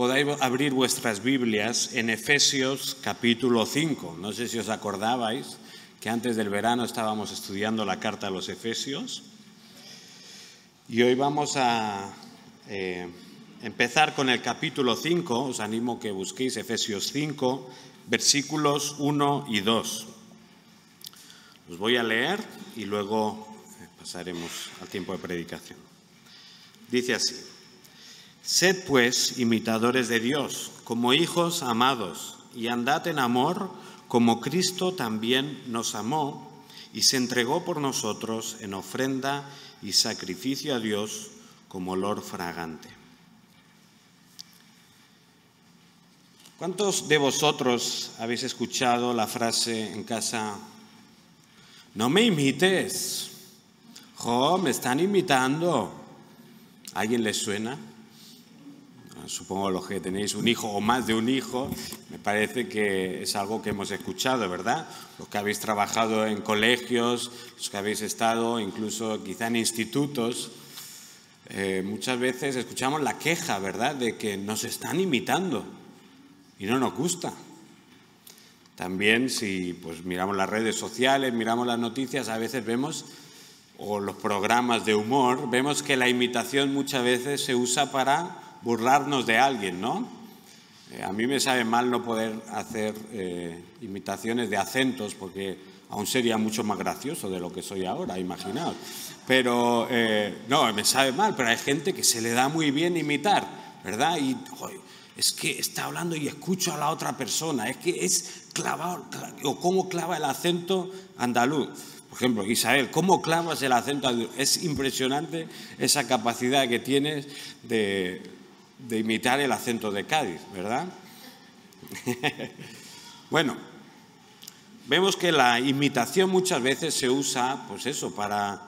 podáis abrir vuestras Biblias en Efesios capítulo 5. No sé si os acordabais que antes del verano estábamos estudiando la carta a los Efesios. Y hoy vamos a empezar con el capítulo 5. Os animo que busquéis Efesios 5, versículos 1 y 2. Os voy a leer y luego pasaremos al tiempo de predicación. Dice así: Sed pues imitadores de Dios, como hijos amados, y andad en amor, como Cristo también nos amó y se entregó por nosotros en ofrenda y sacrificio a Dios como olor fragante. ¿Cuántos de vosotros habéis escuchado la frase en casa: no me imites? ¡Jo, me están imitando! ¿A alguien les suena? Supongo los que tenéis un hijo o más de un hijo, me parece que es algo que hemos escuchado, ¿verdad? Los que habéis trabajado en colegios, los que habéis estado incluso quizá en institutos, muchas veces escuchamos la queja, ¿verdad?, de que nos están imitando y no nos gusta. También si pues miramos las redes sociales, miramos las noticias, a veces vemos, o los programas de humor, vemos que la imitación muchas veces se usa para burlarnos de alguien, ¿no? A mí me sabe mal no poder hacer imitaciones de acentos, porque aún sería mucho más gracioso de lo que soy ahora, imaginaos. Pero, no, me sabe mal, pero hay gente que se le da muy bien imitar, ¿verdad? Y joder, es que está hablando y escucho a la otra persona, es que es clavado, o cómo clava el acento andaluz. Por ejemplo, Isabel, ¿cómo clavas el acento andaluz? Es impresionante esa capacidad que tienes de imitar el acento de Cádiz, ¿verdad? Bueno, vemos que la imitación muchas veces se usa, pues eso, para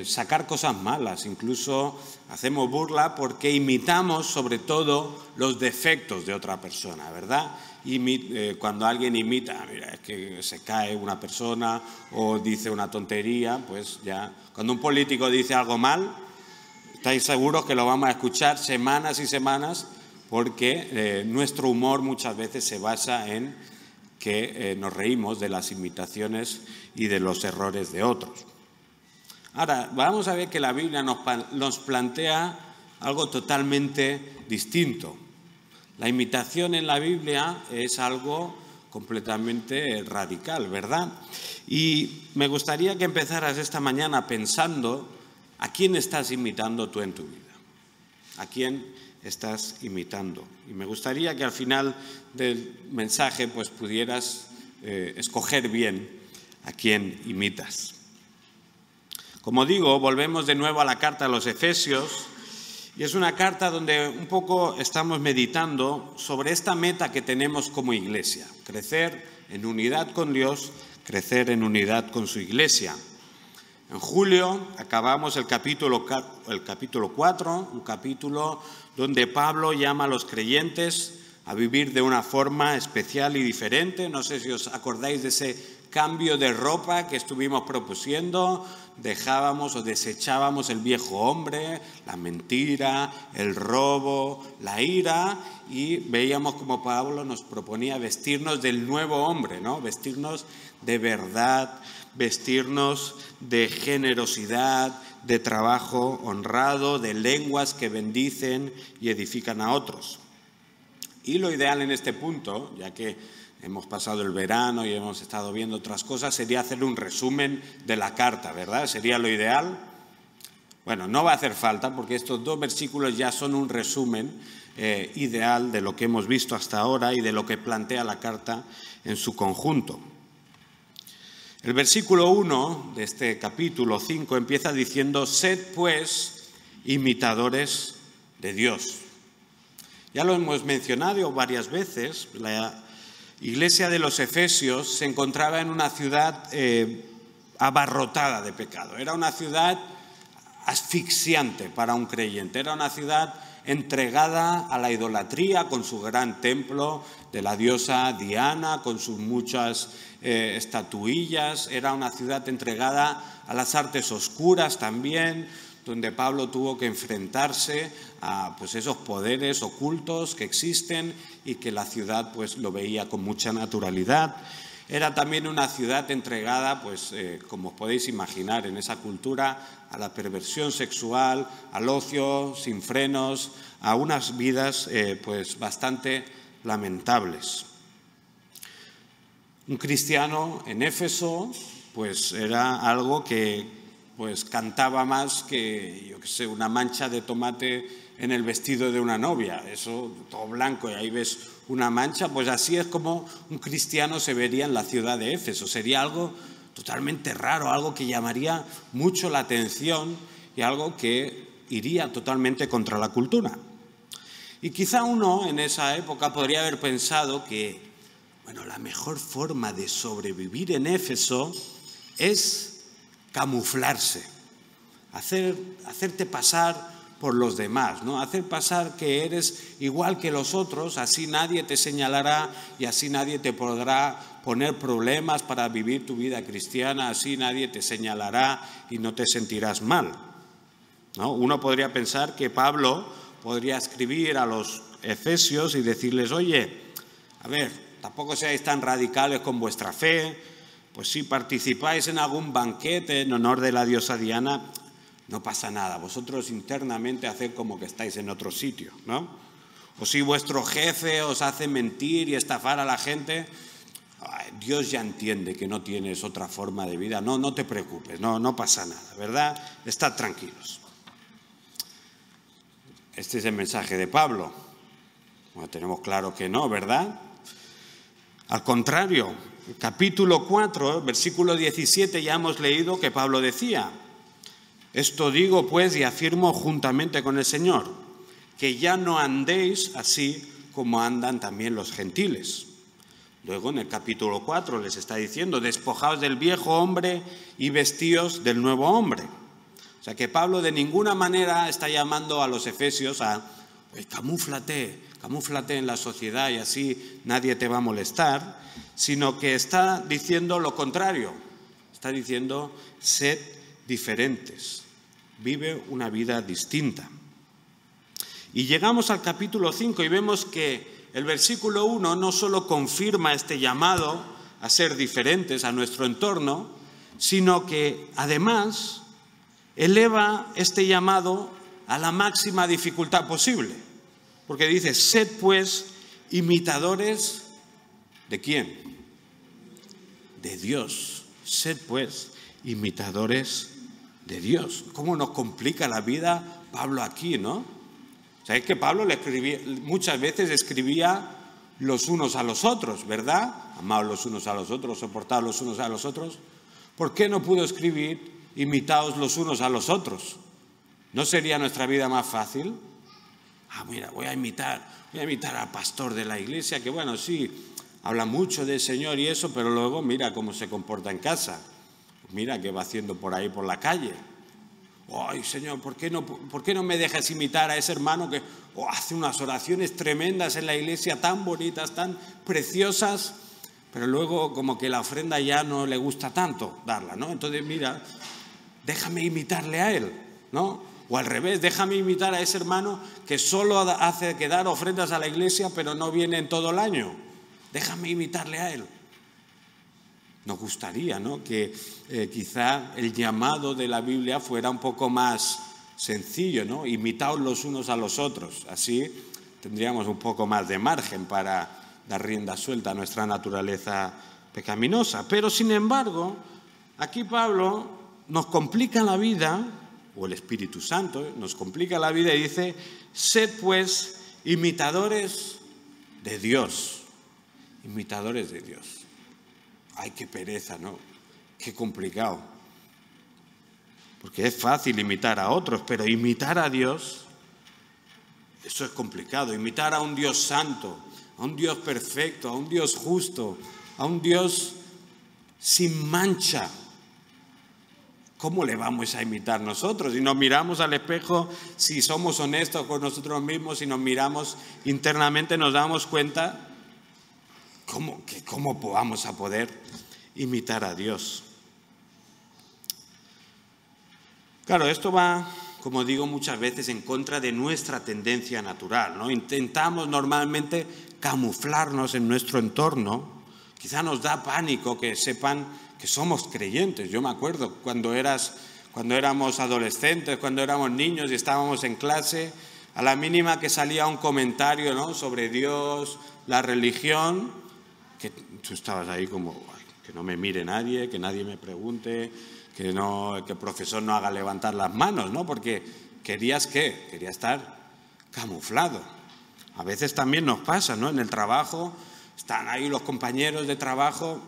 sacar cosas malas. Incluso hacemos burla porque imitamos sobre todo los defectos de otra persona, ¿verdad? Cuando alguien imita, mira, es que se cae una persona o dice una tontería, pues ya, cuando un político dice algo mal, estáis seguros que lo vamos a escuchar semanas y semanas, porque nuestro humor muchas veces se basa en que nos reímos de las imitaciones y de los errores de otros. Ahora, vamos a ver que la Biblia nos plantea algo totalmente distinto. La imitación en la Biblia es algo completamente radical, ¿verdad? Y me gustaría que empezaras esta mañana pensando: ¿a quién estás imitando tú en tu vida? ¿A quién estás imitando? Y me gustaría que al final del mensaje pues pudieras escoger bien a quién imitas. Como digo, volvemos de nuevo a la carta a los Efesios, y es una carta donde un poco estamos meditando sobre esta meta que tenemos como iglesia: crecer en unidad con Dios, crecer en unidad con su iglesia. En julio acabamos el capítulo 4, un capítulo donde Pablo llama a los creyentes a vivir de una forma especial y diferente. No sé si os acordáis de ese cambio de ropa que estuvimos propusiendo. Dejábamos o desechábamos el viejo hombre, la mentira, el robo, la ira, y veíamos como Pablo nos proponía vestirnos del nuevo hombre, ¿no? Vestirnos de verdad, vestirnos de generosidad, de trabajo honrado, de lenguas que bendicen y edifican a otros. Y lo ideal en este punto, ya que hemos pasado el verano y hemos estado viendo otras cosas, sería hacer un resumen de la carta, ¿verdad? ¿Sería lo ideal? Bueno, no va a hacer falta, porque estos 2 versículos ya son un resumen ideal de lo que hemos visto hasta ahora y de lo que plantea la carta en su conjunto. El versículo 1 de este capítulo 5 empieza diciendo: sed pues imitadores de Dios. Ya lo hemos mencionado varias veces. La iglesia de los Efesios se encontraba en una ciudad abarrotada de pecado. Era una ciudad asfixiante para un creyente. Era una ciudad entregada a la idolatría, con su gran templo de la diosa Diana, con sus muchas estatuillas. Era una ciudad entregada a las artes oscuras también, donde Pablo tuvo que enfrentarse a pues, esos poderes ocultos que existen y que la ciudad pues, lo veía con mucha naturalidad. Era también una ciudad entregada, pues, como os podéis imaginar, en esa cultura, a la perversión sexual, al ocio sin frenos, a unas vidas pues, bastante lamentables. Un cristiano en Éfeso pues, era algo que pues, cantaba más que, yo qué sé, una mancha de tomate en el vestido de una novia, eso todo blanco y ahí ves una mancha, pues así es como un cristiano se vería en la ciudad de Éfeso. Sería algo totalmente raro, algo que llamaría mucho la atención y algo que iría totalmente contra la cultura. Y quizá uno en esa época podría haber pensado que, bueno, la mejor forma de sobrevivir en Éfeso es camuflarse, hacerte pasar por los demás, ¿no? Hacer pasar que eres igual que los otros, así nadie te señalará y así nadie te podrá poner problemas para vivir tu vida cristiana, así nadie te señalará y no te sentirás mal, ¿no? Uno podría pensar que Pablo podría escribir a los efesios y decirles, oye, a ver, tampoco seáis tan radicales con vuestra fe, pues si participáis en algún banquete en honor de la diosa Diana, no pasa nada, vosotros internamente haced como que estáis en otro sitio, ¿no? O si vuestro jefe os hace mentir y estafar a la gente, Dios ya entiende que no tienes otra forma de vida, no te preocupes, no pasa nada, ¿verdad? Estad tranquilos. Este es el mensaje de Pablo. Bueno, tenemos claro que no, ¿verdad? Al contrario, capítulo 4, versículo 17, ya hemos leído que Pablo decía: esto digo pues y afirmo juntamente con el Señor, que ya no andéis así como andan también los gentiles. Luego en el capítulo 4 les está diciendo, despojaos del viejo hombre y vestíos del nuevo hombre. O sea que Pablo de ninguna manera está llamando a los efesios a, camúflate en la sociedad y así nadie te va a molestar, sino que está diciendo lo contrario, está diciendo, sed diferentes, vive una vida distinta. Y llegamos al capítulo 5 y vemos que el versículo 1 no solo confirma este llamado a ser diferentes a nuestro entorno, sino que además eleva este llamado a la máxima dificultad posible. Porque dice, sed pues imitadores ¿de quién? De Dios. Sed pues imitadores de Dios. ¿Cómo nos complica la vida Pablo aquí, no? ¿Sabéis que Pablo muchas veces escribía los unos a los otros, ¿verdad? Amaos los unos a los otros, soportaos los unos a los otros. ¿Por qué no pudo escribir imitaos los unos a los otros? ¿No sería nuestra vida más fácil? Mira, voy a imitar al pastor de la iglesia, que bueno, sí, habla mucho del Señor y eso, pero luego mira cómo se comporta en casa. Mira qué va haciendo por ahí por la calle. Ay, Señor, ¿por qué no me dejas imitar a ese hermano que hace unas oraciones tremendas en la iglesia, tan bonitas, tan preciosas, pero luego como que la ofrenda ya no le gusta tanto darla, ¿no? Entonces, mira, déjame imitarle a él, ¿no? O al revés, déjame imitar a ese hermano que solo hace que dar ofrendas a la iglesia, pero no viene en todo el año. Déjame imitarle a él. Nos gustaría, ¿no?, que quizá el llamado de la Biblia fuera un poco más sencillo, ¿no? Imitaos los unos a los otros. Así tendríamos un poco más de margen para dar rienda suelta a nuestra naturaleza pecaminosa. Pero, sin embargo, aquí Pablo nos complica la vida, o el Espíritu Santo nos complica la vida y dice, sed pues imitadores de Dios. Imitadores de Dios. Ay, qué pereza, ¿no? Qué complicado. Porque es fácil imitar a otros, pero imitar a Dios, eso es complicado. Imitar a un Dios santo, a un Dios perfecto, a un Dios justo, a un Dios sin mancha. ¿Cómo le vamos a imitar nosotros? Si nos miramos al espejo, si somos honestos con nosotros mismos, si nos miramos internamente, nos damos cuenta ¿Cómo vamos a poder imitar a Dios? Claro, esto va como digo muchas veces, en contra de nuestra tendencia natural, ¿no? Intentamos normalmente camuflarnos en nuestro entorno. Quizá nos da pánico que sepan que somos creyentes. Yo me acuerdo cuando éramos adolescentes, cuando éramos niños y estábamos en clase, a la mínima que salía un comentario, ¿no?, sobre Dios, la religión, que tú estabas ahí como, ay, que no me mire nadie, que nadie me pregunte, que el profesor no haga levantar las manos, ¿no? Porque querías estar camuflado. A veces también nos pasa, ¿no? En el trabajo están ahí los compañeros de trabajo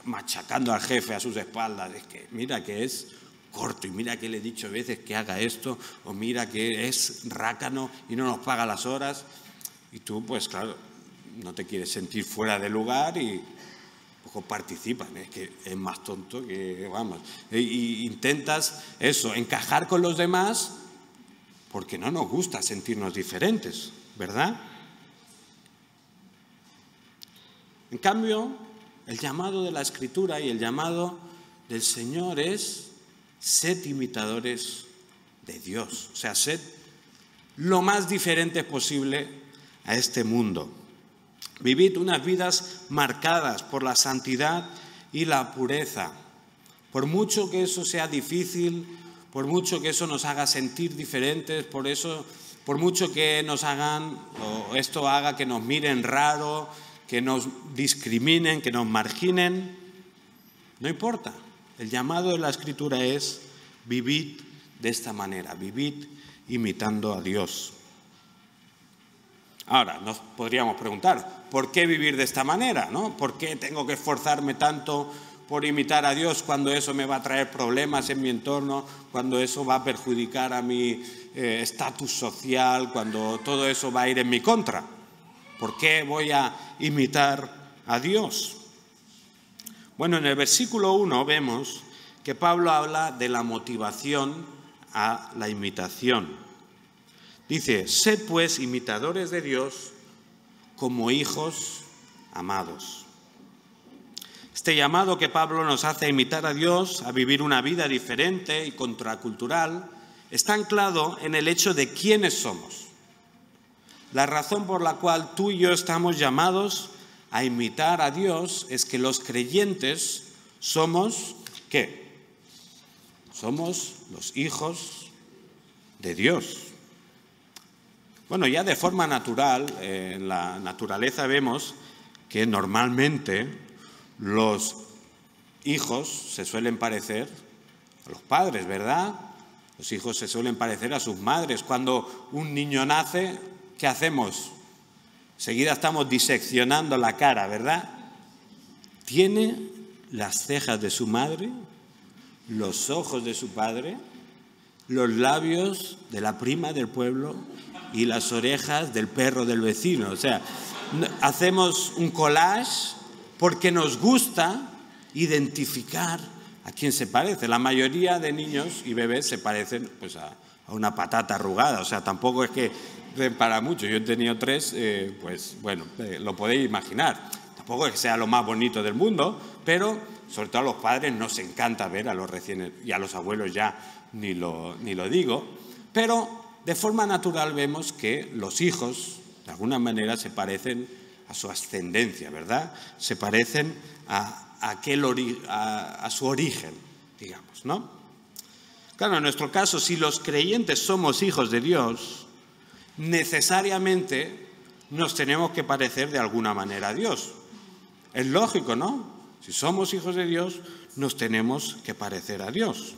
machacando al jefe a sus espaldas. Es que mira que es corto y mira que le he dicho veces que haga esto, o mira que es rácano y no nos paga las horas. Y tú, pues claro, no te quieres sentir fuera de lugar y poco participan, es que es más tonto que, vamos. Y intentas eso, encajar con los demás porque no nos gusta sentirnos diferentes, ¿verdad? En cambio, el llamado de la Escritura y el llamado del Señor es: sed imitadores de Dios. O sea, sed lo más diferentes posible a este mundo. Vivid unas vidas marcadas por la santidad y la pureza. Por mucho que eso sea difícil, por mucho que eso nos haga sentir diferentes, por mucho que nos hagan, o esto haga que nos miren raro, que nos discriminen, que nos marginen, no importa. El llamado de la Escritura es: vivid de esta manera, vivid imitando a Dios. Ahora, nos podríamos preguntar, ¿por qué vivir de esta manera, ¿no? ¿Por qué tengo que esforzarme tanto por imitar a Dios cuando eso me va a traer problemas en mi entorno, cuando eso va a perjudicar a mi estatus social, cuando todo eso va a ir en mi contra? ¿Por qué voy a imitar a Dios? Bueno, en el versículo 1 vemos que Pablo habla de la motivación a la imitación. Dice: sed pues imitadores de Dios como hijos amados. Este llamado que Pablo nos hace a imitar a Dios, a vivir una vida diferente y contracultural, está anclado en el hecho de quiénes somos. La razón por la cual tú y yo estamos llamados a imitar a Dios es que los creyentes somos, ¿qué? Somos los hijos de Dios. Bueno, ya de forma natural, en la naturaleza vemos que normalmente los hijos se suelen parecer a los padres, ¿verdad? Los hijos se suelen parecer a sus madres. Cuando un niño nace, ¿qué hacemos? Enseguida estamos diseccionando la cara, ¿verdad? Tiene las cejas de su madre, los ojos de su padre, los labios de la prima del pueblo y las orejas del perro del vecino. O sea, hacemos un collage porque nos gusta identificar a quién se parece. La mayoría de niños y bebés se parecen pues, a una patata arrugada. O sea, tampoco es que para mucho. Yo he tenido 3, pues bueno, lo podéis imaginar. Tampoco es que sea lo más bonito del mundo, pero sobre todo a los padres nos encanta ver a los recién, y a los abuelos ya ni lo digo, pero de forma natural vemos que los hijos, de alguna manera, se parecen a su ascendencia, ¿verdad? Se parecen a su origen, digamos, ¿no? Claro, en nuestro caso, si los creyentes somos hijos de Dios, necesariamente nos tenemos que parecer de alguna manera a Dios. Es lógico, ¿no? Si somos hijos de Dios, nos tenemos que parecer a Dios.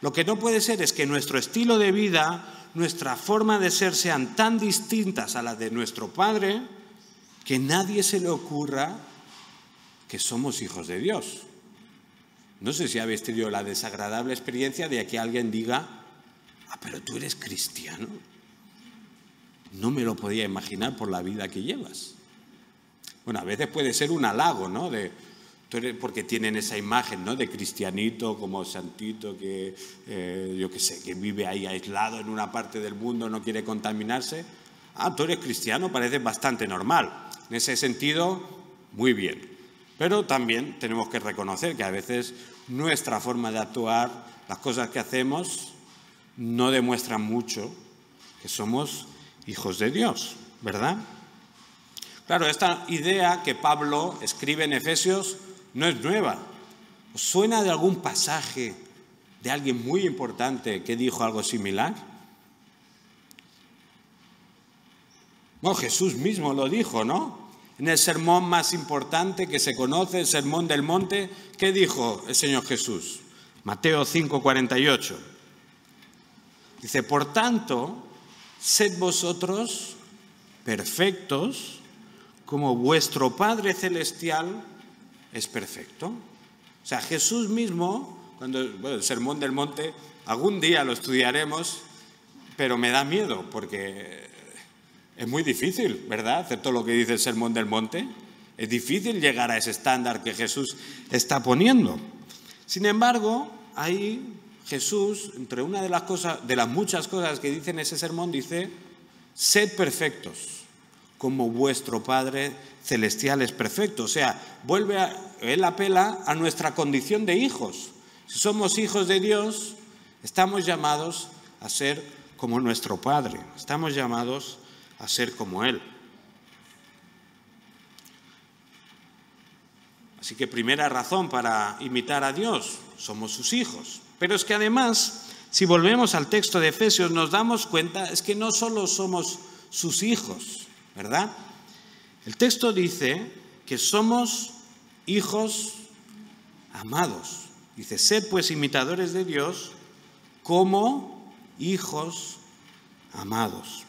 Lo que no puede ser es que nuestro estilo de vida, nuestra forma de ser sean tan distintas a las de nuestro Padre que nadie se le ocurra que somos hijos de Dios. No sé si habéis tenido la desagradable experiencia de que alguien diga: pero tú eres cristiano. No me lo podía imaginar por la vida que llevas. Bueno, a veces puede ser un halago, ¿no? Porque tienen esa imagen, ¿no?, de cristianito como santito que, yo qué sé, que vive ahí aislado en una parte del mundo, no quiere contaminarse. Tú eres cristiano, parece bastante normal. En ese sentido, muy bien. Pero también tenemos que reconocer que a veces nuestra forma de actuar, las cosas que hacemos, no demuestran mucho que somos hijos de Dios, ¿verdad? Claro, esta idea que Pablo escribe en Efesios no es nueva. ¿Os suena de algún pasaje de alguien muy importante que dijo algo similar? No, Jesús mismo lo dijo, ¿no? En el sermón más importante que se conoce, el Sermón del Monte, ¿qué dijo el Señor Jesús? Mateo 5:48. Dice, por tanto, sed vosotros perfectos como vuestro Padre Celestial es perfecto. O sea, Jesús mismo, el Sermón del Monte, algún día lo estudiaremos, pero me da miedo porque es muy difícil, ¿verdad?, hacer todo lo que dice el Sermón del Monte. Es difícil llegar a ese estándar que Jesús está poniendo. Sin embargo, ahí Jesús, entre una de las muchas cosas que dice en ese sermón, dice, sed perfectos como vuestro Padre Celestial es perfecto. O sea, él apela a nuestra condición de hijos. Si somos hijos de Dios, estamos llamados a ser como nuestro Padre. Estamos llamados a ser como Él. Así que primera razón para imitar a Dios, somos sus hijos. Pero es que además, si volvemos al texto de Efesios, nos damos cuenta, es que no solo somos sus hijos, ¿verdad? El texto dice que somos hijos amados. Dice, sed pues imitadores de Dios como hijos amados.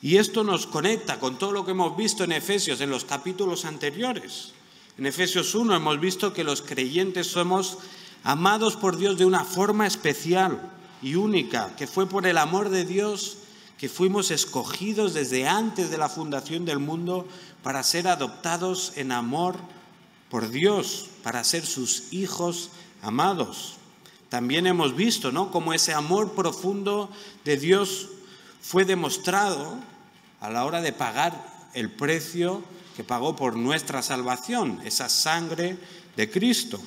Y esto nos conecta con todo lo que hemos visto en Efesios en los capítulos anteriores. En Efesios 1 hemos visto que los creyentes somos amados por Dios de una forma especial y única, que fue por el amor de Dios que fuimos escogidos desde antes de la fundación del mundo para ser adoptados en amor por Dios, para ser sus hijos amados. También hemos visto, ¿no?, cómo ese amor profundo de Dios fue demostrado a la hora de pagar el precio que pagó por nuestra salvación, esa sangre de Cristo.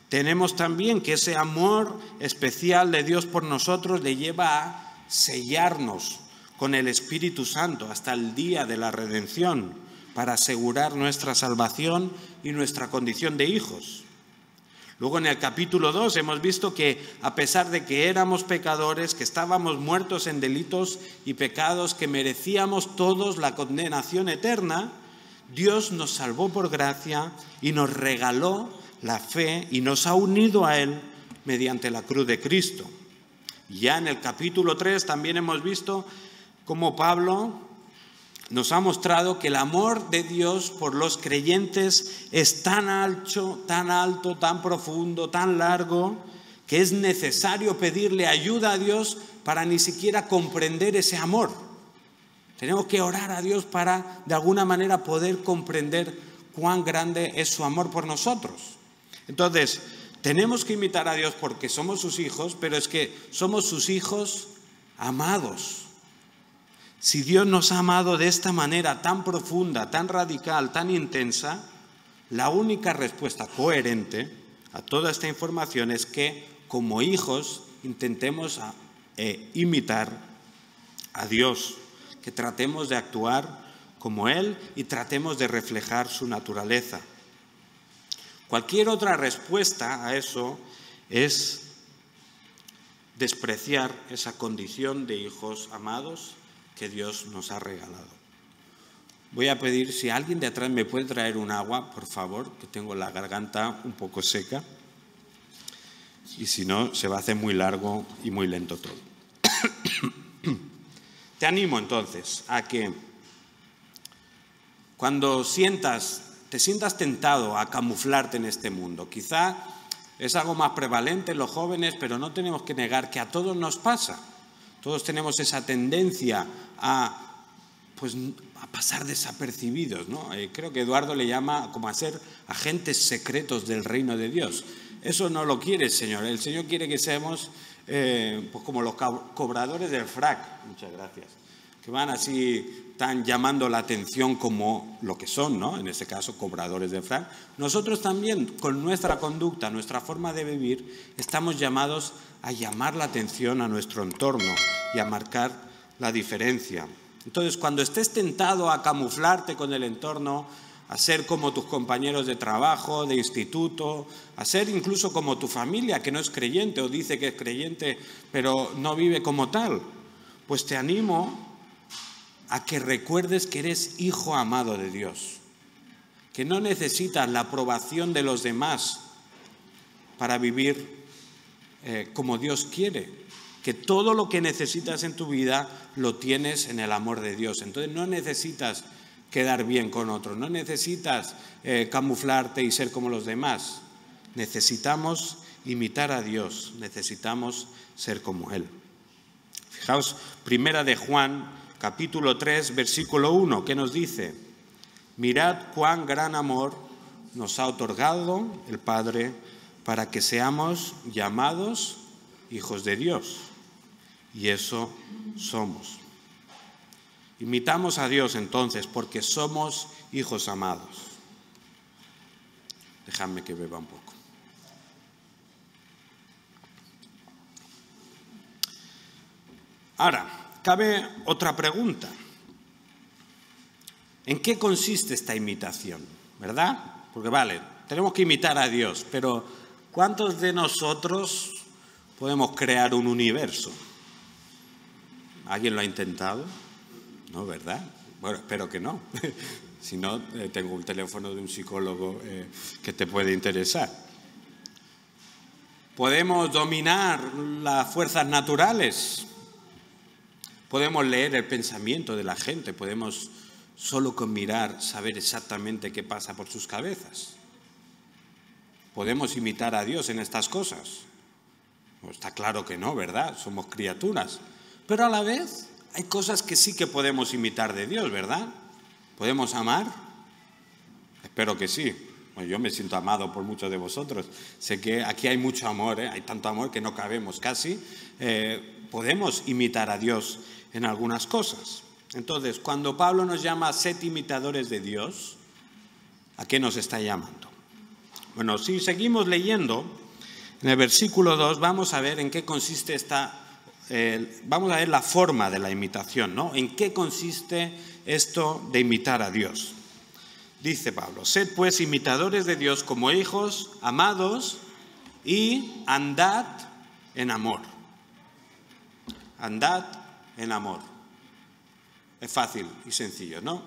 Tenemos también que ese amor especial de Dios por nosotros le lleva a sellarnos con el Espíritu Santo hasta el día de la redención para asegurar nuestra salvación y nuestra condición de hijos. Luego en el capítulo 2 hemos visto que a pesar de que éramos pecadores, que estábamos muertos en delitos y pecados, que merecíamos todos la condenación eterna, Dios nos salvó por gracia y nos regaló la fe y nos ha unido a Él mediante la cruz de Cristo. Ya en el capítulo 3 también hemos visto cómo Pablo nos ha mostrado que el amor de Dios por los creyentes es tan alto, tan profundo, tan largo, que es necesario pedirle ayuda a Dios para ni siquiera comprender ese amor. Tenemos que orar a Dios para, de alguna manera, poder comprender cuán grande es su amor por nosotros. Entonces, tenemos que imitar a Dios porque somos sus hijos, pero es que somos sus hijos amados. Si Dios nos ha amado de esta manera tan profunda, tan radical, tan intensa, la única respuesta coherente a toda esta información es que, como hijos, intentemos imitar a Dios, que tratemos de actuar como Él y tratemos de reflejar su naturaleza. Cualquier otra respuesta a eso es despreciar esa condición de hijos amados que Dios nos ha regalado. Voy a pedir, si alguien de atrás me puede traer un agua, por favor, que tengo la garganta un poco seca, y si no, se va a hacer muy largo y muy lento todo. Te animo entonces a que cuando te sientas tentado a camuflarte en este mundo, quizá es algo más prevalente en los jóvenes, pero no tenemos que negar que a todos nos pasa. Todos tenemos esa tendencia a pasar desapercibidos, ¿no? Creo que Eduardo le llama como a ser agentes secretos del reino de Dios. Eso no lo quiere el Señor. El Señor quiere que seamos como los cobradores del frac. Muchas gracias. que van así tan llamando la atención como lo que son, ¿no? En este caso, cobradores de franc. Nosotros también, con nuestra conducta, nuestra forma de vivir, estamos llamados a llamar la atención a nuestro entorno y a marcar la diferencia. Entonces, cuando estés tentado a camuflarte con el entorno, a ser como tus compañeros de trabajo, de instituto, a ser incluso como tu familia, que no es creyente o dice que es creyente, pero no vive como tal, pues te animo a que recuerdes que eres hijo amado de Dios, que no necesitas la aprobación de los demás para vivir como Dios quiere, que todo lo que necesitas en tu vida lo tienes en el amor de Dios. Entonces no necesitas quedar bien con otros, no necesitas camuflarte y ser como los demás. Necesitamos imitar a Dios, necesitamos ser como Él. Fijaos, primera de Juan, capítulo 3, versículo 1, ¿qué nos dice? Mirad cuán gran amor nos ha otorgado el Padre para que seamos llamados hijos de Dios. Y eso somos. Imitamos a Dios entonces porque somos hijos amados. Dejadme que beba un poco. Ahora, cabe otra pregunta. ¿En qué consiste esta imitación? ¿Verdad? Porque vale, tenemos que imitar a Dios, pero ¿cuántos de nosotros podemos crear un universo? ¿Alguien lo ha intentado? No, ¿verdad? Bueno, espero que no. Si no, tengo un teléfono de un psicólogo que te puede interesar. ¿Podemos dominar las fuerzas naturales? Podemos leer el pensamiento de la gente, podemos solo con mirar saber exactamente qué pasa por sus cabezas. ¿Podemos imitar a Dios en estas cosas? Pues está claro que no, ¿verdad? Somos criaturas. Pero a la vez hay cosas que sí que podemos imitar de Dios, ¿verdad? ¿Podemos amar? Espero que sí. Bueno, yo me siento amado por muchos de vosotros. Sé que aquí hay mucho amor, hay tanto amor que no cabemos casi. Podemos imitar a Dios en algunas cosas. Entonces, cuando Pablo nos llama a sed imitadores de Dios, ¿a qué nos está llamando? Bueno, si seguimos leyendo, en el versículo 2 vamos a ver en qué consiste vamos a ver la forma de la imitación, ¿no? ¿En qué consiste esto de imitar a Dios? Dice Pablo, sed pues imitadores de Dios como hijos amados y andad en amor. Andad en amor. Es fácil y sencillo, ¿no?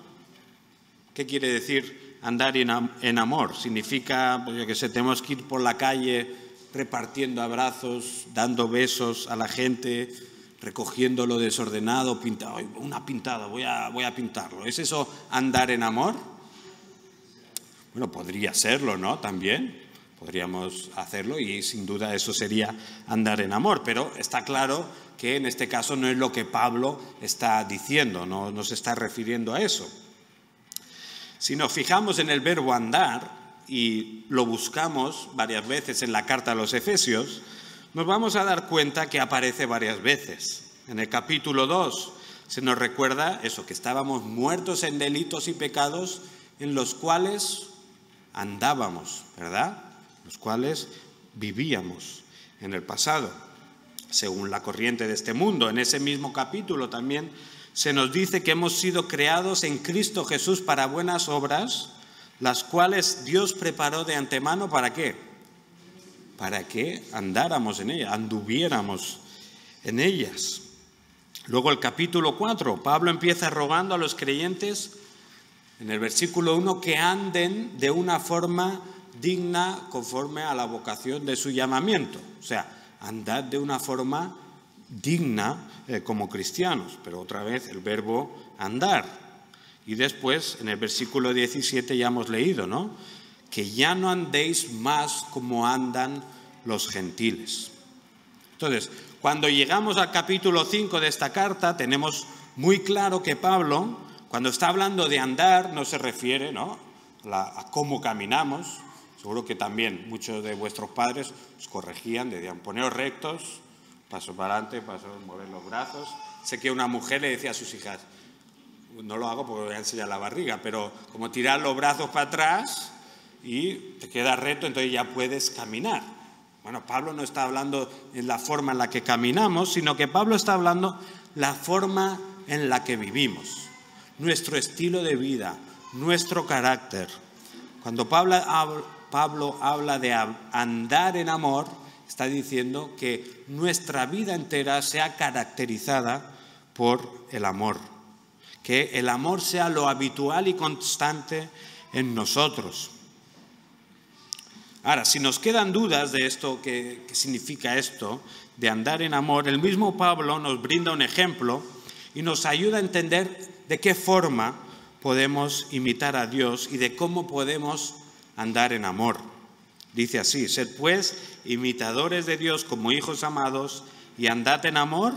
¿Qué quiere decir andar en amor? Significa, pues yo qué sé, tenemos que ir por la calle repartiendo abrazos, dando besos a la gente, recogiendo lo desordenado, pintado. Una pintada, voy a pintarlo. ¿Es eso andar en amor? Bueno, podría serlo, ¿no? También podríamos hacerlo y sin duda eso sería andar en amor, pero está claro que en este caso no es lo que Pablo está diciendo, no se está refiriendo a eso. Si nos fijamos en el verbo andar y lo buscamos varias veces en la carta a los Efesios, nos vamos a dar cuenta que aparece varias veces. En el capítulo 2 se nos recuerda eso, que estábamos muertos en delitos y pecados en los cuales andábamos, ¿verdad? Los cuales vivíamos en el pasado, según la corriente de este mundo. En ese mismo capítulo también se nos dice que hemos sido creados en Cristo Jesús para buenas obras, las cuales Dios preparó de antemano, ¿para qué? Para que andáramos en ellas, anduviéramos en ellas. Luego el capítulo 4, Pablo empieza rogando a los creyentes, en el versículo 1, que anden de una forma digna conforme a la vocación de su llamamiento. O sea, andad de una forma digna como cristianos, pero otra vez el verbo andar. Y después, en el versículo 17 ya hemos leído, ¿no? Que ya no andéis más como andan los gentiles. Entonces, cuando llegamos al capítulo 5 de esta carta, tenemos muy claro que Pablo, cuando está hablando de andar, no se refiere, ¿no?, a cómo caminamos. Seguro que también muchos de vuestros padres os corregían, decían, poneos rectos, paso para adelante, paso, mover los brazos. Sé que una mujer le decía a sus hijas, no lo hago porque voy a enseñar la barriga, pero como tirar los brazos para atrás y te queda recto, entonces ya puedes caminar. Bueno, Pablo no está hablando en la forma en la que caminamos, sino que Pablo está hablando la forma en la que vivimos, nuestro estilo de vida, nuestro carácter. Cuando Pablo habla de andar en amor, está diciendo que nuestra vida entera sea caracterizada por el amor. Que el amor sea lo habitual y constante en nosotros. Ahora, si nos quedan dudas de esto, ¿qué significa esto de andar en amor? El mismo Pablo nos brinda un ejemplo y nos ayuda a entender de qué forma podemos imitar a Dios y de cómo podemos andar en amor. Dice así: sed pues imitadores de Dios como hijos amados y andad en amor,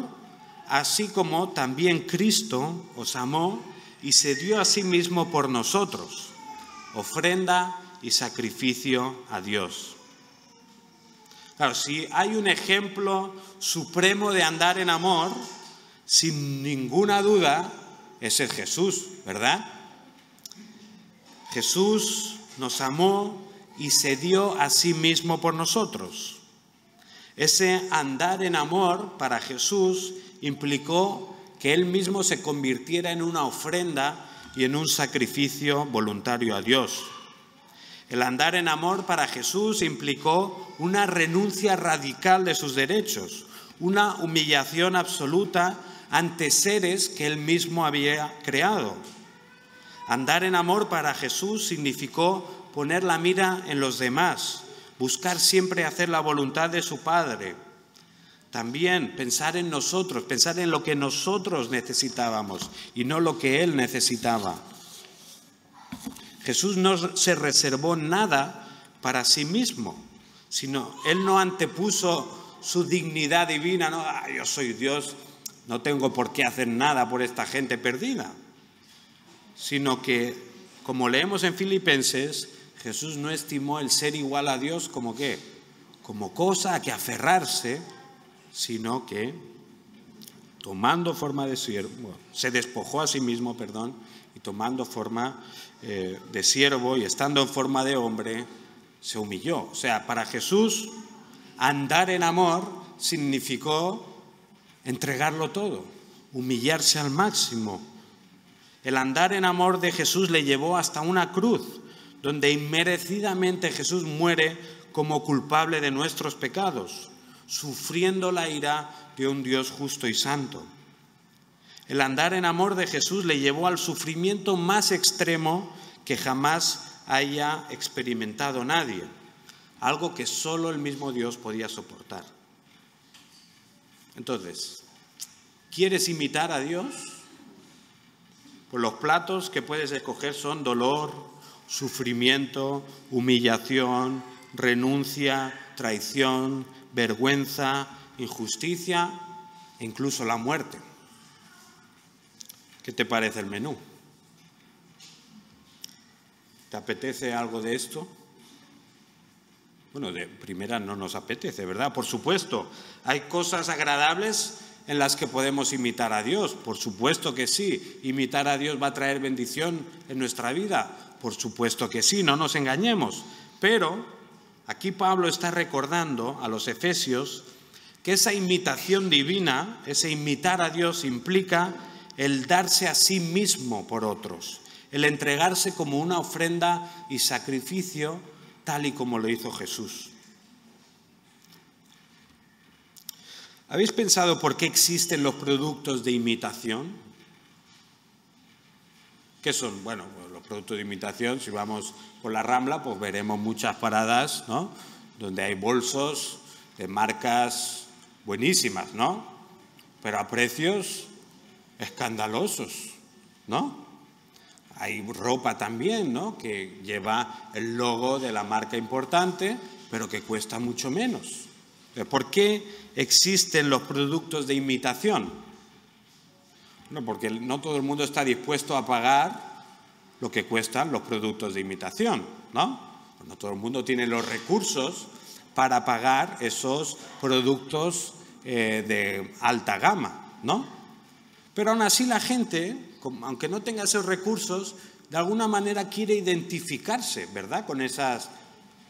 así como también Cristo os amó y se dio a sí mismo por nosotros, ofrenda y sacrificio a Dios. Claro, si hay un ejemplo supremo de andar en amor, sin ninguna duda, es el Jesús, ¿verdad? Jesús nos amó y se dio a sí mismo por nosotros. Ese andar en amor para Jesús implicó que Él mismo se convirtiera en una ofrenda y en un sacrificio voluntario a Dios. El andar en amor para Jesús implicó una renuncia radical de sus derechos, una humillación absoluta ante seres que Él mismo había creado. Andar en amor para Jesús significó poner la mira en los demás, buscar siempre hacer la voluntad de su Padre. También pensar en nosotros, pensar en lo que nosotros necesitábamos y no lo que Él necesitaba. Jesús no se reservó nada para sí mismo, sino Él no antepuso su dignidad divina, no, yo soy Dios, no tengo por qué hacer nada por esta gente perdida, sino que, como leemos en Filipenses, Jesús no estimó el ser igual a Dios como ¿qué? Como cosa a que aferrarse, sino que tomando forma de siervo, se despojó a sí mismo, y tomando forma de siervo y estando en forma de hombre, se humilló. O sea, para Jesús, andar en amor significó entregarlo todo, humillarse al máximo. El andar en amor de Jesús le llevó hasta una cruz, donde inmerecidamente Jesús muere como culpable de nuestros pecados, sufriendo la ira de un Dios justo y santo. El andar en amor de Jesús le llevó al sufrimiento más extremo que jamás haya experimentado nadie, algo que solo el mismo Dios podía soportar. Entonces, ¿quieres imitar a Dios? Pues los platos que puedes escoger son dolor, sufrimiento, humillación, renuncia, traición, vergüenza, injusticia e incluso la muerte. ¿Qué te parece el menú? ¿Te apetece algo de esto? Bueno, de primera no nos apetece, ¿verdad? Por supuesto, hay cosas agradables en las que podemos imitar a Dios. Por supuesto que sí. ¿Imitar a Dios va a traer bendición en nuestra vida? Por supuesto que sí, no nos engañemos. Pero aquí Pablo está recordando a los efesios que esa imitación divina, ese imitar a Dios implica el darse a sí mismo por otros, el entregarse como una ofrenda y sacrificio tal y como lo hizo Jesús. ¿Habéis pensado por qué existen los productos de imitación? ¿Qué son? Bueno, los productos de imitación, si vamos por la Rambla, pues veremos muchas paradas, ¿no?, donde hay bolsos de marcas buenísimas, ¿no?, pero a precios escandalosos, ¿no? Hay ropa también, ¿no?, que lleva el logo de la marca importante, pero que cuesta mucho menos. ¿Por qué existen los productos de imitación? Bueno, porque no todo el mundo está dispuesto a pagar lo que cuestan los productos de imitación, ¿no? No todo el mundo tiene los recursos para pagar esos productos de alta gama, ¿no? Pero aún así la gente, aunque no tenga esos recursos, de alguna manera quiere identificarse, ¿verdad?, con esas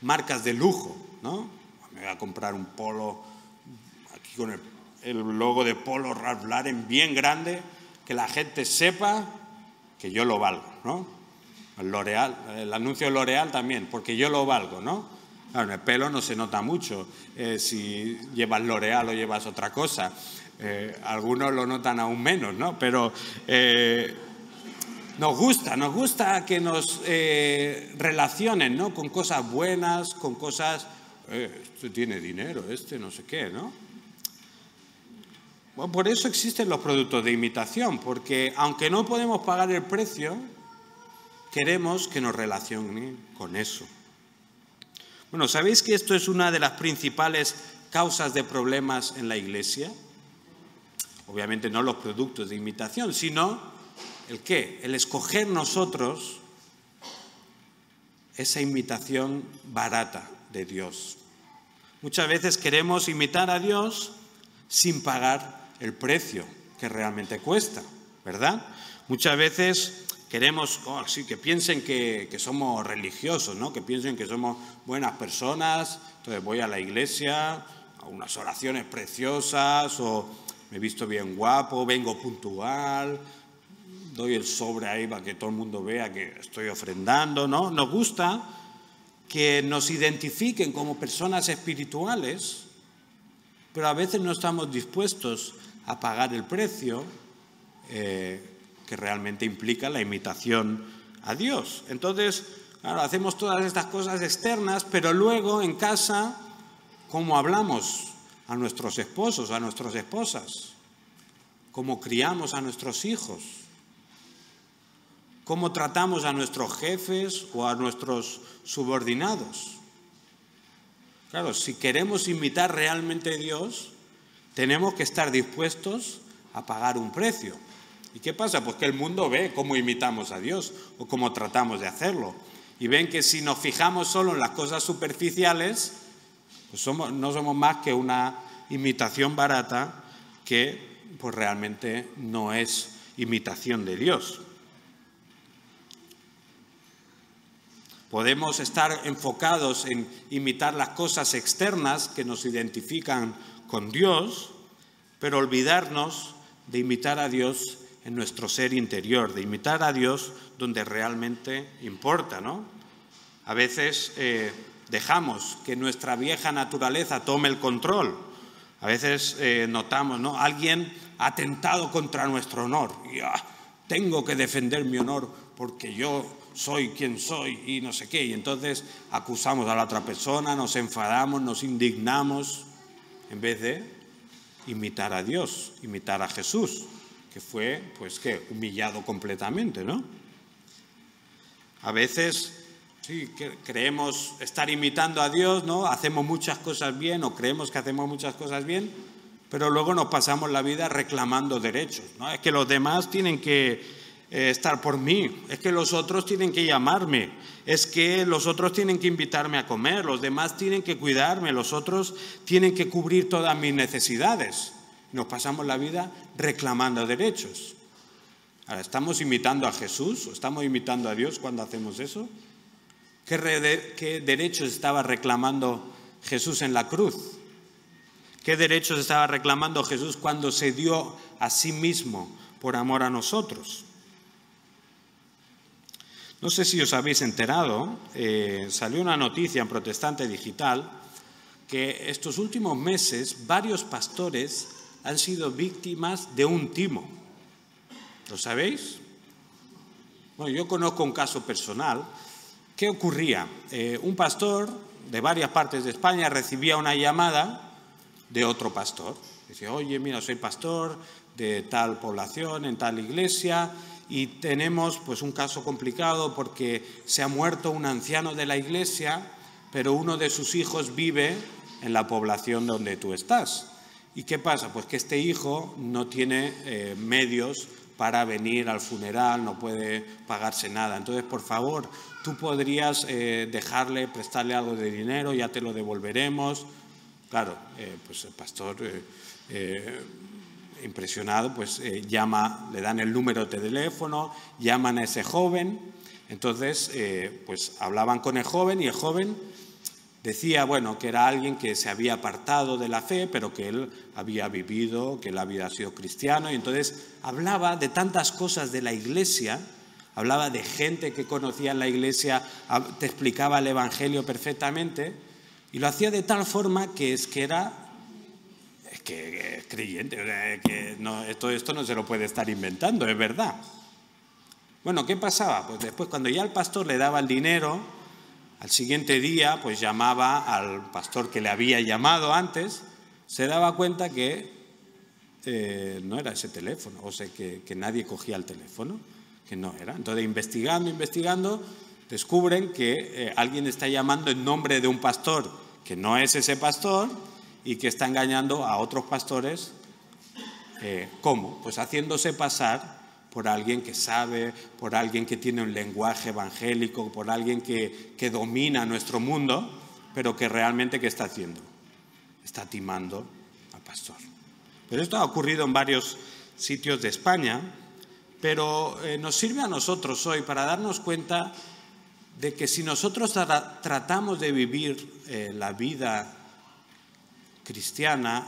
marcas de lujo, ¿no? Me voy a comprar un polo aquí con el logo de Polo Ralph Lauren bien grande, que la gente sepa que yo lo valgo, ¿no? El L'Oréal, el anuncio de L'Oréal también, porque yo lo valgo, ¿no? Claro, en el pelo no se nota mucho si llevas L'Oréal o llevas otra cosa. Algunos lo notan aún menos, ¿no? Pero nos gusta que nos relacionen, ¿no?, con cosas buenas, con cosas, este tiene dinero, este no sé qué, ¿no? Bueno, por eso existen los productos de imitación, porque aunque no podemos pagar el precio, queremos que nos relacionen con eso. Bueno, ¿sabéis que esto es una de las principales causas de problemas en la Iglesia? Obviamente no los productos de imitación, sino ¿el qué? El escoger nosotros esa imitación barata de Dios. Muchas veces queremos imitar a Dios sin pagar el precio que realmente cuesta, ¿verdad? Muchas veces queremos que piensen que somos religiosos, ¿no? Que piensen que somos buenas personas, entonces voy a la iglesia, a unas oraciones preciosas, o me he visto bien guapo, vengo puntual, doy el sobre ahí para que todo el mundo vea que estoy ofrendando, ¿no? Nos gusta que nos identifiquen como personas espirituales, pero a veces no estamos dispuestos a pagar el precio que realmente implica la imitación a Dios. Entonces, claro, hacemos todas estas cosas externas, pero luego en casa, ¿cómo hablamos a nuestros esposos, a nuestras esposas? ¿Cómo criamos a nuestros hijos? ¿Cómo tratamos a nuestros jefes o a nuestros subordinados? Claro, si queremos imitar realmente a Dios, tenemos que estar dispuestos a pagar un precio. ¿Y qué pasa? Pues que el mundo ve cómo imitamos a Dios o cómo tratamos de hacerlo. Y ven que si nos fijamos solo en las cosas superficiales, pues no somos más que una imitación barata que pues realmente no es imitación de Dios. Podemos estar enfocados en imitar las cosas externas que nos identifican con Dios, pero olvidarnos de imitar a Dios en nuestro ser interior, de imitar a Dios donde realmente importa, ¿no? A veces dejamos que nuestra vieja naturaleza tome el control. A veces notamos, ¿no?, alguien ha atentado contra nuestro honor. Y, tengo que defender mi honor porque yo soy quien soy y no sé qué. Y entonces acusamos a la otra persona, nos enfadamos, nos indignamos, en vez de imitar a Dios, imitar a Jesús, que fue, pues, ¿qué?, humillado completamente, ¿no? A veces, sí, creemos estar imitando a Dios, ¿no? Hacemos muchas cosas bien o creemos que hacemos muchas cosas bien, pero luego nos pasamos la vida reclamando derechos, ¿no? Es que los demás tienen que estar por mí, es que los otros tienen que llamarme, es que los otros tienen que invitarme a comer, los demás tienen que cuidarme, los otros tienen que cubrir todas mis necesidades. Nos pasamos la vida reclamando derechos. Ahora, ¿estamos imitando a Jesús o estamos imitando a Dios cuando hacemos eso? ¿Qué derechos estaba reclamando Jesús en la cruz? ¿Qué derechos estaba reclamando Jesús cuando se dio a sí mismo por amor a nosotros? No sé si os habéis enterado, salió una noticia en Protestante Digital que estos últimos meses varios pastores han sido víctimas de un timo. ¿Lo sabéis? Bueno, yo conozco un caso personal. ¿Qué ocurría? Un pastor de varias partes de España recibía una llamada de otro pastor. Decía, oye, mira, soy pastor de tal población, en tal iglesia, y tenemos pues un caso complicado porque se ha muerto un anciano de la iglesia, pero uno de sus hijos vive en la población donde tú estás. ¿Y qué pasa? Pues que este hijo no tiene medios para venir al funeral, no puede pagarse nada. Entonces, por favor, tú podrías prestarle algo de dinero, ya te lo devolveremos. Claro, pues el pastor impresionado, pues le dan el número de teléfono, llaman a ese joven, entonces pues hablaban con el joven y el joven decía, bueno, que era alguien que se había apartado de la fe, pero que él había vivido, que él había sido cristiano, y entonces hablaba de tantas cosas de la Iglesia, hablaba de gente que conocía en la Iglesia, te explicaba el Evangelio perfectamente, y lo hacía de tal forma que es creyente, que no, esto no se lo puede estar inventando, es verdad. Bueno, ¿qué pasaba? Pues después, cuando ya el pastor le daba el dinero, al siguiente día, pues llamaba al pastor que le había llamado antes, se daba cuenta que no era ese teléfono, o sea, que nadie cogía el teléfono, que no era. Entonces, investigando, descubren que alguien está llamando en nombre de un pastor que no es ese pastor y que está engañando a otros pastores. ¿Cómo? Pues haciéndose pasar por alguien que sabe, por alguien que tiene un lenguaje evangélico, por alguien que domina nuestro mundo, pero que realmente, ¿qué está haciendo? Está timando al pastor. Pero esto ha ocurrido en varios sitios de España, pero nos sirve a nosotros hoy para darnos cuenta de que si nosotros tratamos de vivir la vida cristiana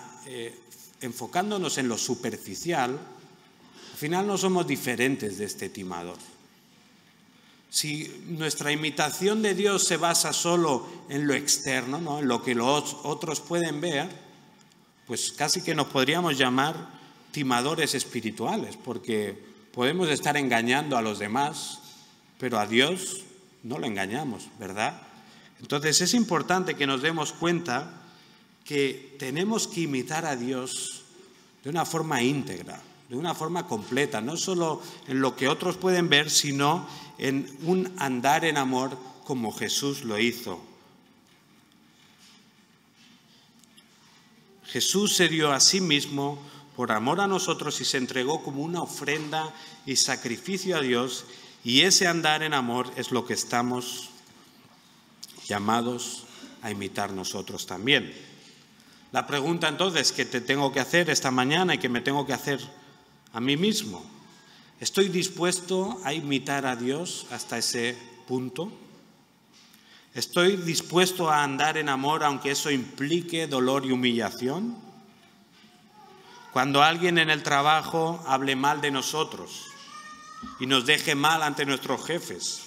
enfocándonos en lo superficial, al final no somos diferentes de este timador. Si nuestra imitación de Dios se basa solo en lo externo, ¿no?, en lo que los otros pueden ver, pues casi que nos podríamos llamar timadores espirituales, porque podemos estar engañando a los demás, pero a Dios no lo engañamos, ¿verdad? Entonces es importante que nos demos cuenta que tenemos que imitar a Dios de una forma íntegra, de una forma completa, no solo en lo que otros pueden ver, sino en un andar en amor como Jesús lo hizo. Jesús se dio a sí mismo por amor a nosotros y se entregó como una ofrenda y sacrificio a Dios, y ese andar en amor es lo que estamos llamados a imitar nosotros también. La pregunta entonces que te tengo que hacer esta mañana y que me tengo que hacer a mí mismo: ¿estoy dispuesto a imitar a Dios hasta ese punto? ¿Estoy dispuesto a andar en amor aunque eso implique dolor y humillación? Cuando alguien en el trabajo hable mal de nosotros y nos deje mal ante nuestros jefes,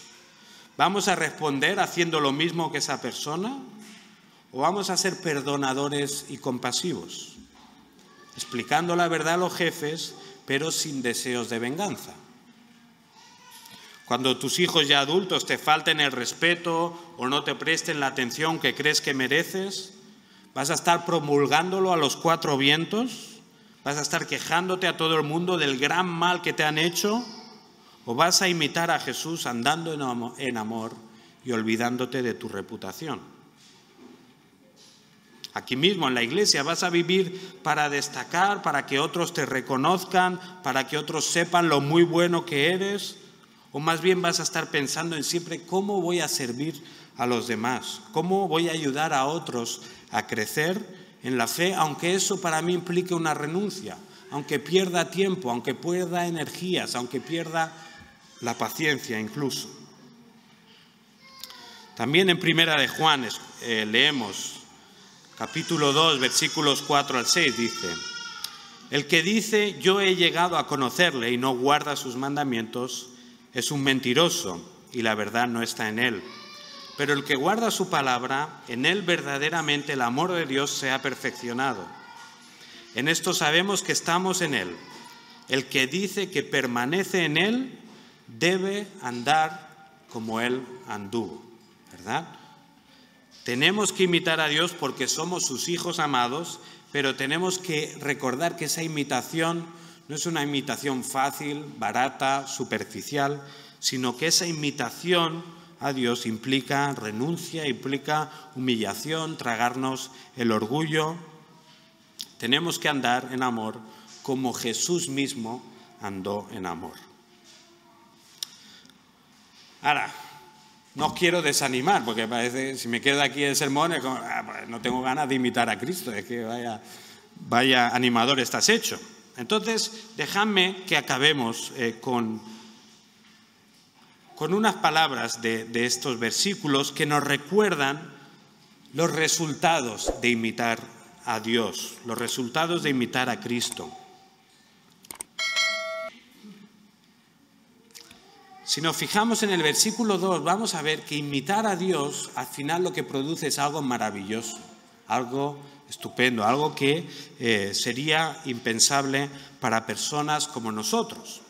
¿vamos a responder haciendo lo mismo que esa persona? ¿O vamos a ser perdonadores y compasivos, explicando la verdad a los jefes, pero sin deseos de venganza? Cuando tus hijos ya adultos te falten el respeto o no te presten la atención que crees que mereces, ¿vas a estar promulgándolo a los cuatro vientos? ¿Vas a estar quejándote a todo el mundo del gran mal que te han hecho? ¿O vas a imitar a Jesús andando en amor y olvidándote de tu reputación? Aquí mismo en la iglesia, ¿vas a vivir para destacar, para que otros te reconozcan, para que otros sepan lo muy bueno que eres? ¿O más bien vas a estar pensando en siempre cómo voy a servir a los demás? ¿Cómo voy a ayudar a otros a crecer en la fe, aunque eso para mí implique una renuncia, aunque pierda tiempo, aunque pierda energías, aunque pierda la paciencia incluso? También en Primera de Juan leemos, capítulo 2, versículos 4 al 6, dice: el que dice yo he llegado a conocerle y no guarda sus mandamientos es un mentiroso y la verdad no está en él. Pero el que guarda su palabra, en él verdaderamente el amor de Dios se ha perfeccionado. En esto sabemos que estamos en él. El que dice que permanece en él debe andar como él anduvo, ¿verdad? Tenemos que imitar a Dios porque somos sus hijos amados, pero tenemos que recordar que esa imitación no es una imitación fácil, barata, superficial, sino que esa imitación a Dios implica renuncia, implica humillación, tragarnos el orgullo. Tenemos que andar en amor como Jesús mismo andó en amor. Ahora, no quiero desanimar, porque parece, si me quedo aquí el sermón, es como, pues no tengo ganas de imitar a Cristo, es que vaya animador estás hecho. Entonces, dejadme que acabemos con unas palabras de estos versículos que nos recuerdan los resultados de imitar a Dios, los resultados de imitar a Cristo. Si nos fijamos en el versículo 2, vamos a ver que imitar a Dios al final lo que produce es algo maravilloso, algo estupendo, algo que sería impensable para personas como nosotros.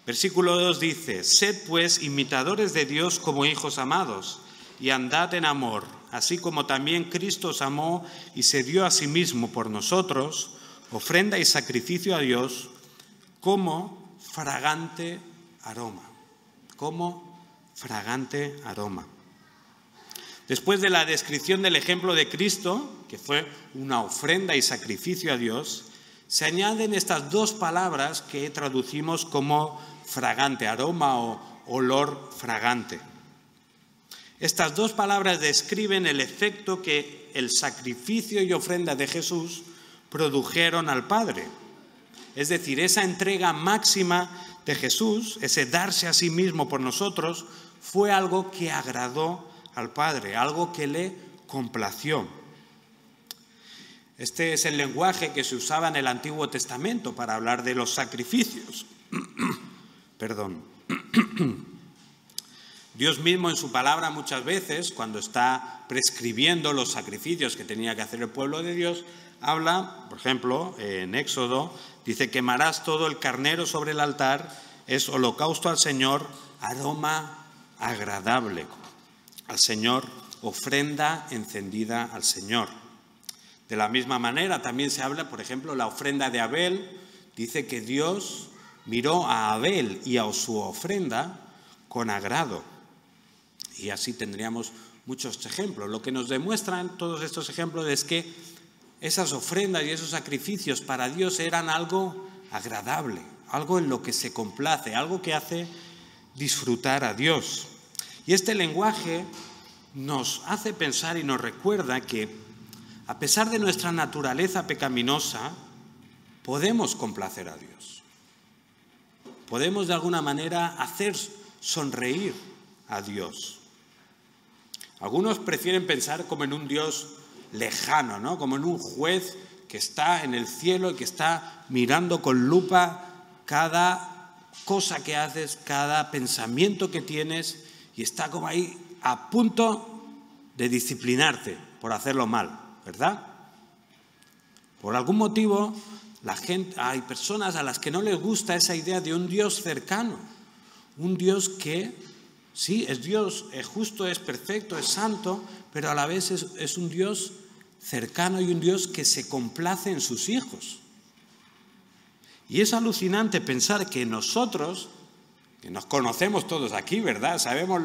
Versículo 2 dice: «Sed pues imitadores de Dios como hijos amados, y andad en amor, así como también Cristo os amó y se dio a sí mismo por nosotros, ofrenda y sacrificio a Dios como fragante aroma». Como fragante aroma. Después de la descripción del ejemplo de Cristo, que fue una ofrenda y sacrificio a Dios, se añaden estas dos palabras que traducimos como fragante, aroma o olor fragante. Estas dos palabras describen el efecto que el sacrificio y ofrenda de Jesús produjeron al Padre. Es decir, esa entrega máxima de Jesús, ese darse a sí mismo por nosotros, fue algo que agradó al Padre, algo que le complació. Este es el lenguaje que se usaba en el Antiguo Testamento para hablar de los sacrificios. Perdón. Dios mismo en su palabra muchas veces, cuando está prescribiendo los sacrificios que tenía que hacer el pueblo de Dios, habla, por ejemplo, en Éxodo, dice: «Quemarás todo el carnero sobre el altar, es holocausto al Señor, aroma agradable al Señor, ofrenda encendida al Señor». De la misma manera también se habla, por ejemplo, la ofrenda de Abel. Dice que Dios miró a Abel y a su ofrenda con agrado. Y así tendríamos muchos ejemplos. Lo que nos demuestran todos estos ejemplos es que esas ofrendas y esos sacrificios para Dios eran algo agradable, algo en lo que se complace, algo que hace disfrutar a Dios. Y este lenguaje nos hace pensar y nos recuerda que, a pesar de nuestra naturaleza pecaminosa, podemos complacer a Dios. Podemos de alguna manera hacer sonreír a Dios. Algunos prefieren pensar como en un Dios lejano, ¿no? Como en un juez que está en el cielo y que está mirando con lupa cada cosa que haces, cada pensamiento que tienes, y está como ahí a punto de disciplinarte por hacerlo mal, ¿verdad? Por algún motivo, hay personas a las que no les gusta esa idea de un Dios cercano, un Dios que sí, es Dios, es justo, es perfecto, es santo, pero a la vez es un Dios cercano y un Dios que se complace en sus hijos. Y es alucinante pensar que nosotros, que nos conocemos todos aquí, ¿verdad? Sabemos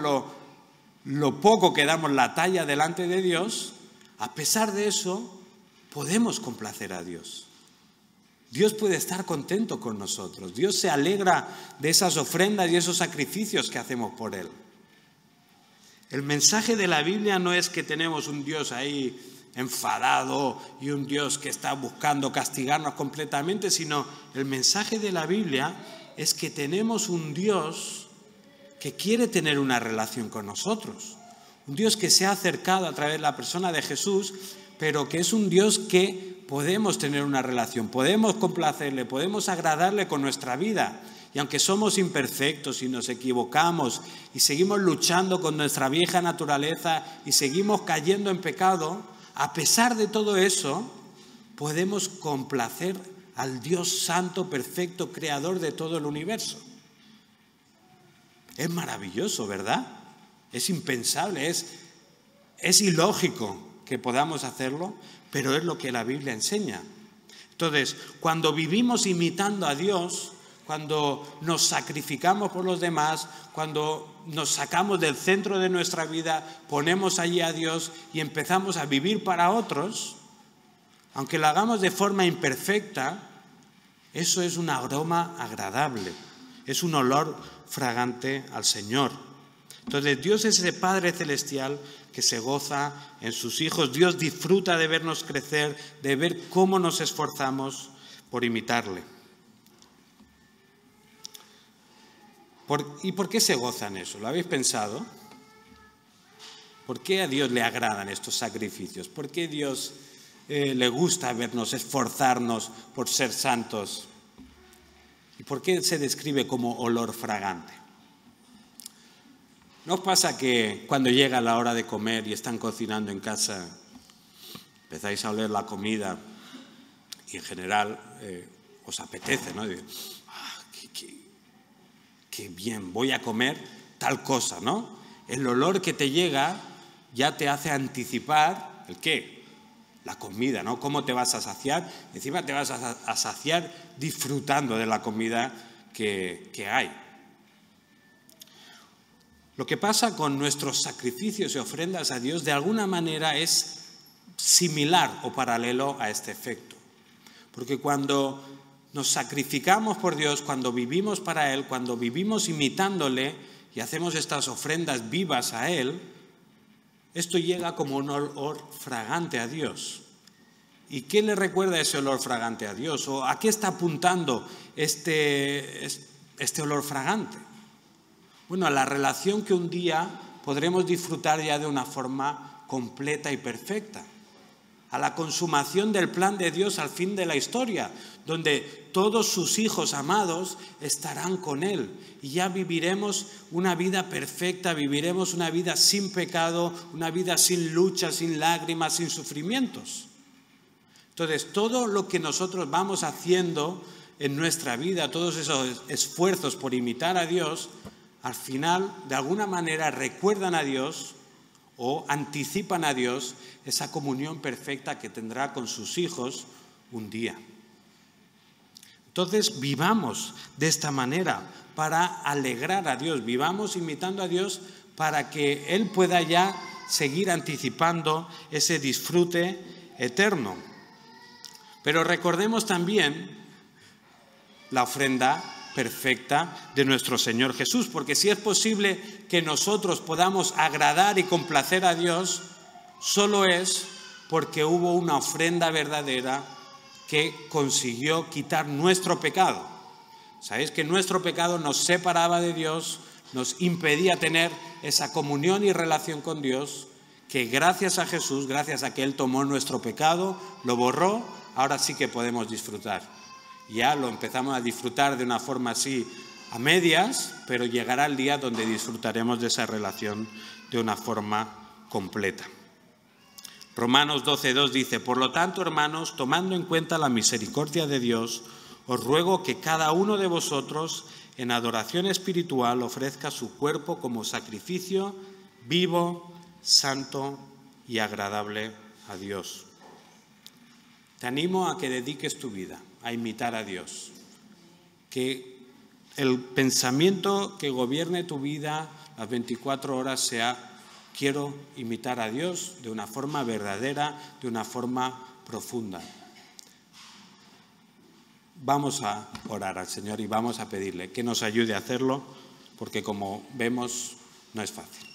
lo poco que damos la talla delante de Dios, a pesar de eso, podemos complacer a Dios. Dios puede estar contento con nosotros. Dios se alegra de esas ofrendas y esos sacrificios que hacemos por Él. El mensaje de la Biblia no es que tenemos un Dios ahí enfadado y un Dios que está buscando castigarnos completamente, sino el mensaje de la Biblia es que tenemos un Dios que quiere tener una relación con nosotros. Un Dios que se ha acercado a través de la persona de Jesús, pero que es un Dios que podemos tener una relación, podemos complacerle, podemos agradarle con nuestra vida. Y aunque somos imperfectos y nos equivocamos y seguimos luchando con nuestra vieja naturaleza y seguimos cayendo en pecado, a pesar de todo eso, podemos complacer al Dios santo, perfecto, creador de todo el universo. Es maravilloso, ¿verdad? Es impensable, es ilógico que podamos hacerlo, pero es lo que la Biblia enseña. Entonces, cuando vivimos imitando a Dios, cuando nos sacrificamos por los demás, cuando nos sacamos del centro de nuestra vida, ponemos allí a Dios y empezamos a vivir para otros, aunque lo hagamos de forma imperfecta, eso es un aroma agradable, es un olor fragante al Señor. Entonces, Dios es ese Padre celestial que se goza en sus hijos. Dios disfruta de vernos crecer, de ver cómo nos esforzamos por imitarle. ¿Y por qué se gozan eso? ¿Lo habéis pensado? ¿Por qué a Dios le agradan estos sacrificios? ¿Por qué a Dios le gusta vernos esforzarnos por ser santos? ¿Y por qué se describe como olor fragante? ¿No os pasa que cuando llega la hora de comer y están cocinando en casa, empezáis a oler la comida y en general os apetece, ¿no? Qué bien, voy a comer tal cosa, ¿no? El olor que te llega ya te hace anticipar ¿el qué? La comida, ¿no? ¿Cómo te vas a saciar? Encima te vas a saciar disfrutando de la comida que hay. Lo que pasa con nuestros sacrificios y ofrendas a Dios de alguna manera es similar o paralelo a este efecto. Porque cuando nos sacrificamos por Dios, cuando vivimos para Él, cuando vivimos imitándole y hacemos estas ofrendas vivas a Él, esto llega como un olor fragante a Dios. ¿Y qué le recuerda ese olor fragante a Dios? ¿O a qué está apuntando este olor fragante? Bueno, a la relación que un día podremos disfrutar ya de una forma completa y perfecta. A la consumación del plan de Dios al fin de la historia, donde todos sus hijos amados estarán con Él y ya viviremos una vida perfecta, viviremos una vida sin pecado, una vida sin lucha, sin lágrimas, sin sufrimientos. Entonces, todo lo que nosotros vamos haciendo en nuestra vida, todos esos esfuerzos por imitar a Dios, al final, de alguna manera, recuerdan a Dios o anticipan a Dios esa comunión perfecta que tendrá con sus hijos un día. Entonces, vivamos de esta manera para alegrar a Dios, vivamos imitando a Dios para que Él pueda ya seguir anticipando ese disfrute eterno. Pero recordemos también la ofrenda perfecta de nuestro Señor Jesús, porque si es posible que nosotros podamos agradar y complacer a Dios, solo es porque hubo una ofrenda verdadera que consiguió quitar nuestro pecado. Sabéis que nuestro pecado nos separaba de Dios, nos impedía tener esa comunión y relación con Dios, que gracias a Jesús, gracias a que Él tomó nuestro pecado, lo borró, ahora sí que podemos disfrutar. Ya lo empezamos a disfrutar de una forma así a medias, pero llegará el día donde disfrutaremos de esa relación de una forma completa. Romanos 12:2 dice: por lo tanto, hermanos, tomando en cuenta la misericordia de Dios, os ruego que cada uno de vosotros en adoración espiritual ofrezca su cuerpo como sacrificio vivo, santo y agradable a Dios. Te animo a que dediques tu vida a imitar a Dios, que el pensamiento que gobierne tu vida las 24 horas sea: quiero imitar a Dios de una forma verdadera, de una forma profunda. Vamos a orar al Señor y vamos a pedirle que nos ayude a hacerlo, porque como vemos no es fácil.